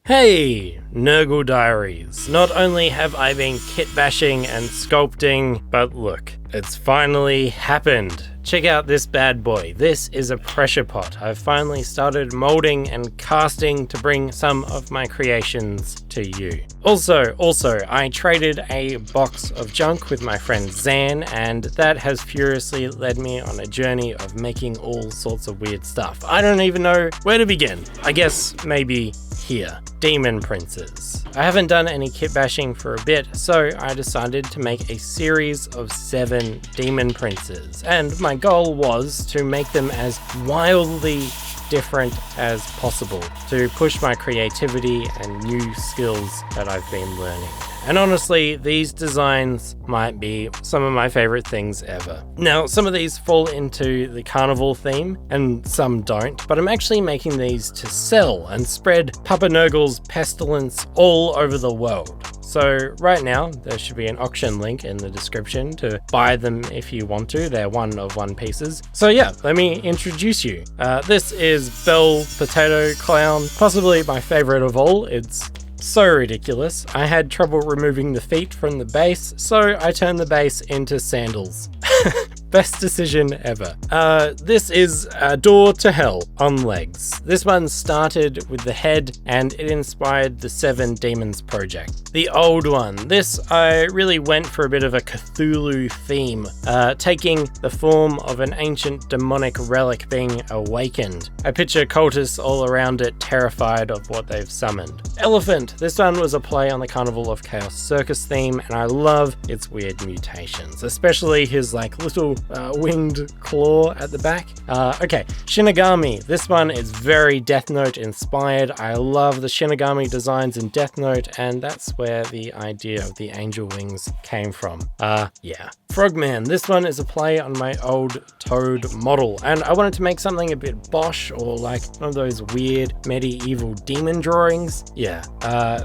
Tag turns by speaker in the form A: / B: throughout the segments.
A: Hey, Nurgle Diaries. Not only have I been kitbashing and sculpting, but look, it's finally happened. Check out this bad boy. This is a pressure pot. I've finally started molding and casting to bring some of my creations to you. Also, I traded a box of junk with my friend Zan, and that has furiously led me on a journey of making all sorts of weird stuff. I don't even know where to begin. I guess maybe here. Demon Princes. I haven't done any kitbashing for a bit, so I decided to make a series of 7 Demon Princes, and my goal was to make them as wildly different as possible to push my creativity and new skills that I've been learning. And honestly, these designs might be some of my favorite things ever. Now, some of these fall into the carnival theme and some don't, but I'm actually making these to sell and spread Papa Nurgle's pestilence all over the world. So right now, there should be an auction link in the description to buy them if you want to. They're 1-of-1 pieces. So yeah, let me introduce you. This is Bell Potato Clown, possibly my favorite of all. It's so ridiculous. I had trouble removing the feet from the base, so I turned the base into sandals. Best decision ever. This is a door to hell on legs. This one started with the head and it inspired the 7 Demons project. The old one. This, I really went for a bit of a Cthulhu theme, taking the form of an ancient demonic relic being awakened. I picture cultists all around it terrified of what they've summoned. Elephant. This one was a play on the Carnival of Chaos Circus theme, and I love its weird mutations, especially his little winged claw at the back. Okay, Shinigami. This one is very Death Note inspired. I love the Shinigami designs in Death Note, and that's where the idea of the angel wings came from. Yeah. Frogman. This one is a play on my old Toad model, and I wanted to make something a bit Bosch or like one of those weird medieval demon drawings. Yeah,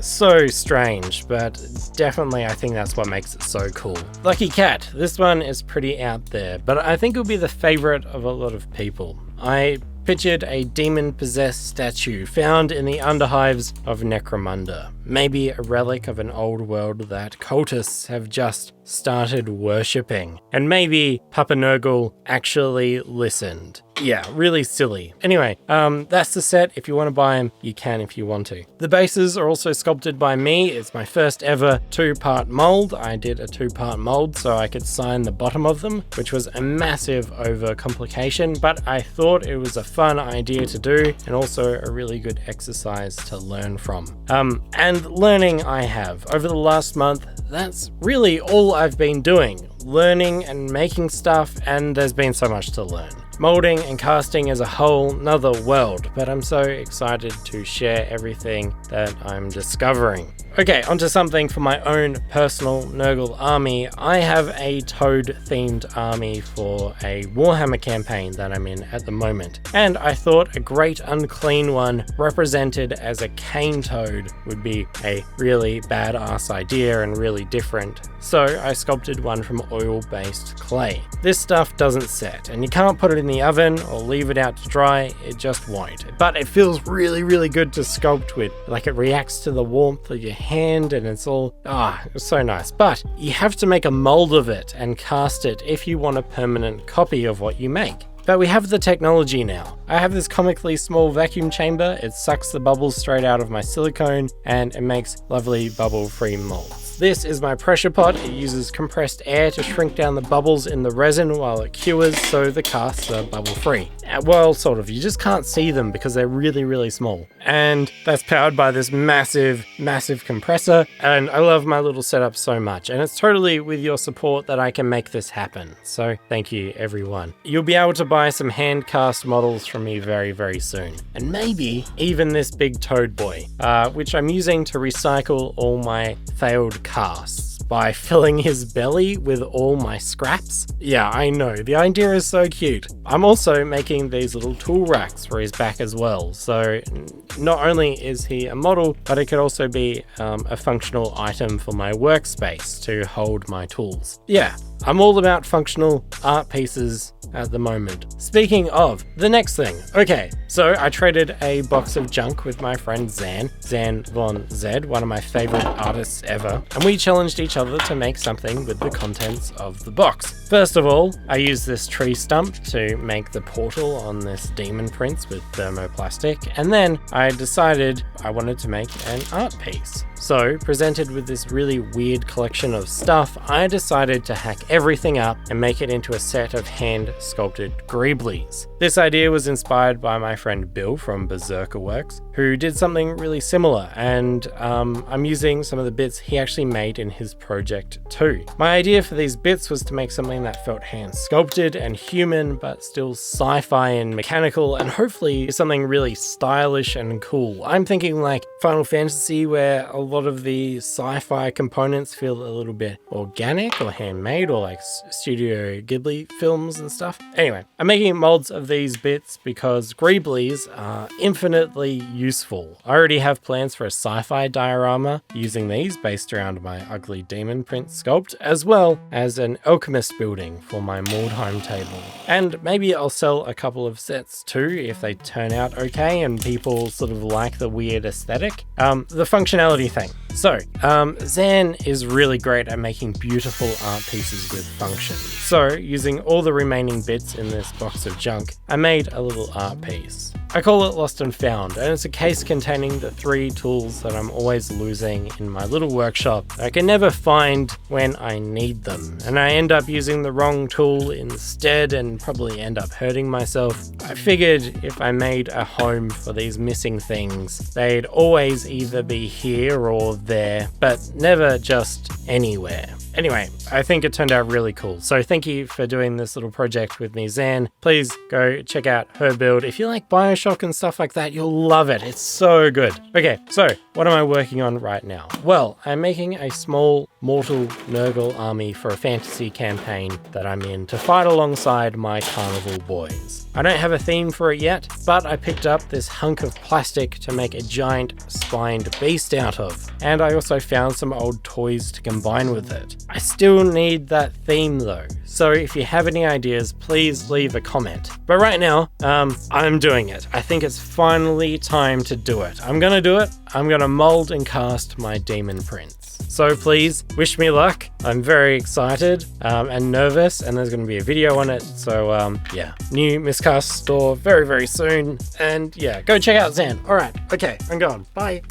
A: so strange, but definitely I think that's what makes it so cool. Lucky Cat. This one is pretty out there, but I think it'll be the favorite of a lot of people. I pictured a demon-possessed statue found in the underhives of Necromunda. Maybe a relic of an old world that cultists have just started worshipping. And maybe Papa Nurgle actually listened. Yeah, really silly. Anyway, that's the set. If you want to buy them, you can if you want to. The bases are also sculpted by me. It's my first ever 2-part mold. I did a 2-part mold so I could sign the bottom of them, which was a massive overcomplication, but I thought it was a fun idea to do and also a really good exercise to learn from. And learning I have. Over the last month, that's really all I've been doing. Learning and making stuff, and there's been so much to learn. Molding and casting is a whole nother world, but I'm so excited to share everything that I'm discovering. Okay, onto something for my own personal Nurgle army. I have a Toad-themed army for a Warhammer campaign that I'm in at the moment, and I thought a great unclean one represented as a cane toad would be a really badass idea and really different. So I sculpted one from oil-based clay. This stuff doesn't set, and you can't put it in the oven or leave it out to dry, it just won't. But it feels really, really good to sculpt with. Like it reacts to the warmth of your hand and it's all, it's so nice. But you have to make a mold of it and cast it if you want a permanent copy of what you make. But we have the technology now. I have this comically small vacuum chamber. It sucks the bubbles straight out of my silicone and it makes lovely bubble-free molds. This is my pressure pot. It uses compressed air to shrink down the bubbles in the resin while it cures, so the casts are bubble-free. Well, sort of. You just can't see them because they're really, really small. And that's powered by this massive, massive compressor. And I love my little setup so much. And it's totally with your support that I can make this happen. So thank you, everyone. You'll be able to buy some hand-cast models from me very, very soon. And maybe even this big toad boy, which I'm using to recycle all my failed casts by filling his belly with all my scraps. Yeah, I know, the idea is so cute. I'm also making these little tool racks for his back as well, so not only is he a model, but it could also be a functional item for my workspace to hold my tools. Yeah, I'm all about functional art pieces at the moment. Speaking of, the next thing. Okay, so I traded a box of junk with my friend Zan von Zed, one of my favorite artists ever, and we challenged each other to make something with the contents of the box. First of all, I used this tree stump to make the portal on this Daemon prince with thermoplastic, and then I decided I wanted to make an art piece. So, presented with this really weird collection of stuff, I decided to hack everything up and make it into a set of hand-sculpted greeblies. This idea was inspired by my friend Bill from Berserker Works, who did something really similar, and I'm using some of the bits he actually made in his project too. My idea for these bits was to make something that felt hand-sculpted and human, but still sci-fi and mechanical, and hopefully something really stylish and cool. I'm thinking like Final Fantasy, where a lot of the sci-fi components feel a little bit organic or handmade, or like Studio Ghibli films and stuff. Anyway, I'm making molds of these bits because greeblies are infinitely useful. I already have plans for a sci-fi diorama using these based around my ugly demon prince sculpt, as well as an alchemist building for my Mordheim table. And maybe I'll sell a couple of sets too if they turn out okay and people sort of like the weird aesthetic. The functionality thing. So, Zan is really great at making beautiful art pieces with function. So, using all the remaining bits in this box of junk, I made a little art piece. I call it Lost and Found, and it's a case containing the 3 tools that I'm always losing in my little workshop that I can never find when I need them. And I end up using the wrong tool instead and probably end up hurting myself. I figured if I made a home for these missing things, they'd always either be here or there, but never just anywhere. Anyway, I think it turned out really cool. So thank you for doing this little project with me, Zan. Please go check out her build. If you like Bioshock and stuff like that, you'll love it. It's so good. Okay, so what am I working on right now? Well, I'm making a small mortal Nurgle army for a fantasy campaign that I'm in to fight alongside my carnival boys. I don't have a theme for it yet, but I picked up this hunk of plastic to make a giant spined beast out of. And I also found some old toys to combine with it. I still need that theme though, so if you have any ideas, please leave a comment. But right now, I'm doing it. I think it's finally time to do it. I'm gonna do it. I'm gonna mold and cast my demon prince. So please wish me luck. I'm very excited and nervous, and there's going to be a video on it. So yeah, new Miscast store very, very soon. And yeah, go check out Zan. All right, okay, I'm going. Bye.